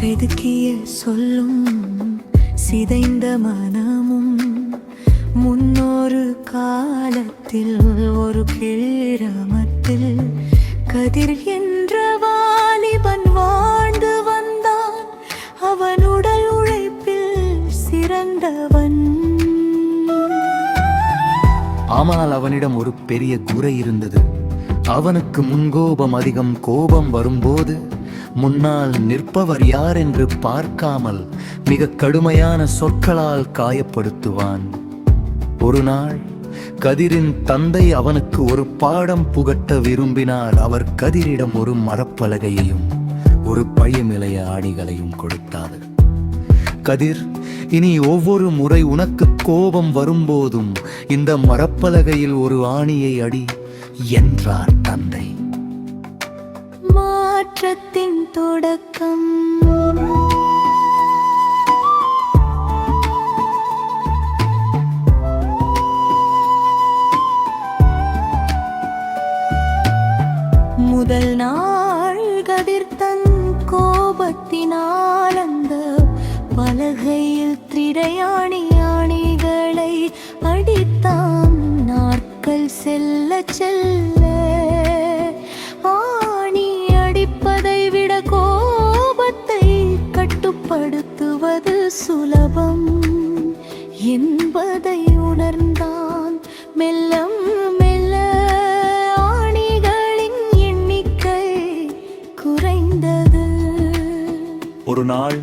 செதுக்கிய சொல்லும் சிதைந்த மனமும் முன்னொரு காலத்தில் ஒரு கிராமத்தில் கதிர் என்ற வாலிபன் வாழ்ந்து வந்தான். அவன் உடல் உழைப்பில் சிறந்தவன். ஆனால் அவனிடம் ஒரு பெரிய குறை இருந்தது. அவனுக்கு முன்கோபம் அதிகம். கோபம் வரும்போது முன்னால் நிற்பவர் யார் என்று பார்க்காமல் மிக கடுமையான சொற்களால் காயப்படுத்துவான். ஒரு நாள் கதிரின் தந்தை அவனுக்கு ஒரு பாடம் புகட்ட விரும்பினார். அவர் கதிரிடம் ஒரு மரப்பலகையையும் ஒரு பழைய ஆணிகளையும் கொடுத்தார். கதிர், இனி ஒவ்வொரு முறை உனக்கு கோபம் வரும்போதும் இந்த மரப்பலகையில் ஒரு ஆணியை அடி என்றார் தந்தை. மாற்றத்தின் தொடக்கம். முதல் நாள் கதிர் தன் கோபத்தினால் அந்த பலகையில் திரையாணிகளை அடித்தான். நாட்கள் செல்ல செல்ல ஆணி அடிப்பதை விட கோபத்தை கட்டுப்படுத்துவது சுலபம் என்பதை உணர்ந்தான். மெல்ல மெல்ல ஆணிகளின் எண்ணிக்கை குறைந்தது. ஒரு நாள்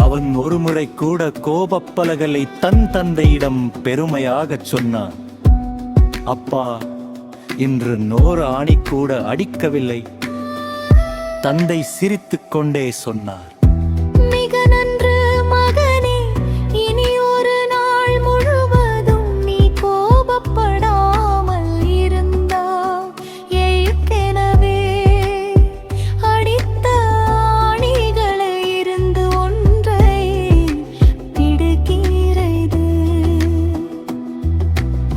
அவன் ஒரு முறை கூட கோபப்பலகலை தன் தந்தையிடம் பெருமையாகச் சொன்னான். அப்பா, இன்று 100 ஆணி கூட அடிக்கவில்லை. தந்தை சிரித்துக் கொண்டே சொன்னார், மிக நன்று மகனே, இனி ஒரு நாள் முழுவதும் நீ கோபப்படாமல் இருந்தால் ஏற்கனவே அடித்த ஆணிகளை இருந்து ஒன்றை பிடுகிறது.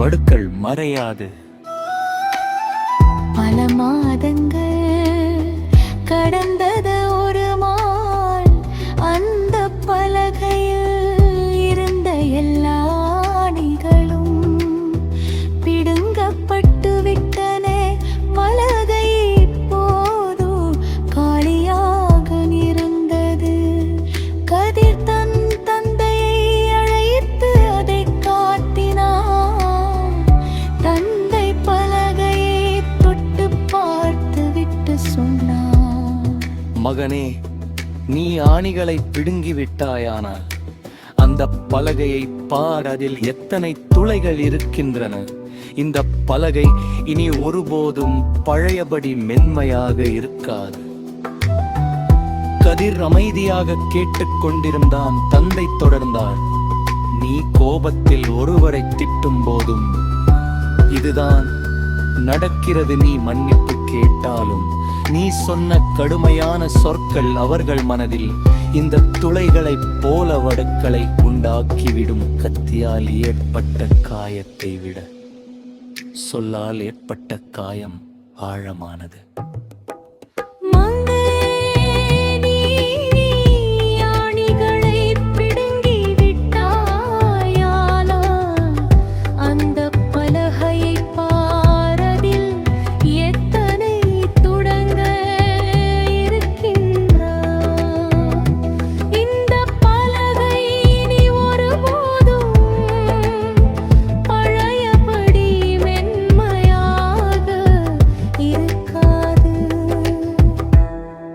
வடுக்கள் மறையாது. பல மாதங்கள் கடந்தது. ஒரு நாள் அந்த பலகையில் இருந்த எல்லா ஆணிகளும் பிடுங்கப்பட்டு விட்டனே. பலகை இப்போது காலியாக இருந்தது. கதிர் தன் தந்தையை அழைத்து அதை காட்டினான். தந்தை பலகையை தொட்டு பார்த்து விட்டு சொன்னார், மகனே, நீ ஆணிகளை பிடுங்கி விட்டாயானால் அந்த பலகையை பார், அதில் எத்தனை துளைகள் இருக்கின்றன. இந்த பலகை இனி ஒருபோதும் பழையபடி மென்மையாக இருக்காது. கதிர் அமைதியாக கேட்டுக்கொண்டிருந்தான். தந்தை தொடர்ந்தார், நீ கோபத்தில் ஒருவரை திட்டும் போதும் இதுதான் நடக்கிறது. நீ மன்னிப்பு கேட்டாலும் நீ சொன்ன கடுமையான சொற்கள் அவர்கள் மனதில் இந்த துளைகளைப் போல வடுக்களை உண்டாக்கிவிடும். கத்தியால் ஏற்பட்ட காயத்தை விட சொல்லால் ஏற்பட்ட காயம் ஆழமானது.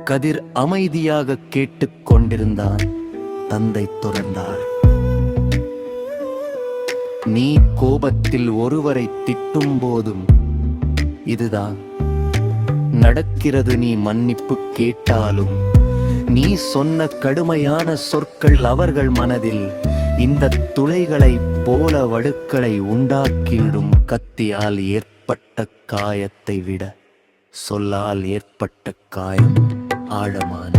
கதிர் அமைதியாக கேட்டுக் கொண்டிருந்தான். தந்தை தொடர்ந்தார், நீ கோபத்தில் ஒருவரை திட்டும் போதும் இதுதான் நடக்கிறது. நீ மன்னிப்பு கேட்டாலும் நீ சொன்ன கடுமையான சொற்கள் அவர்கள் மனதில் இந்த துளைகளைப் போல வடுக்களை உண்டாக்கிவிடும். கத்தியால் ஏற்பட்ட காயத்தை விட சொல்லால் ஏற்பட்ட காயம் ஆழமான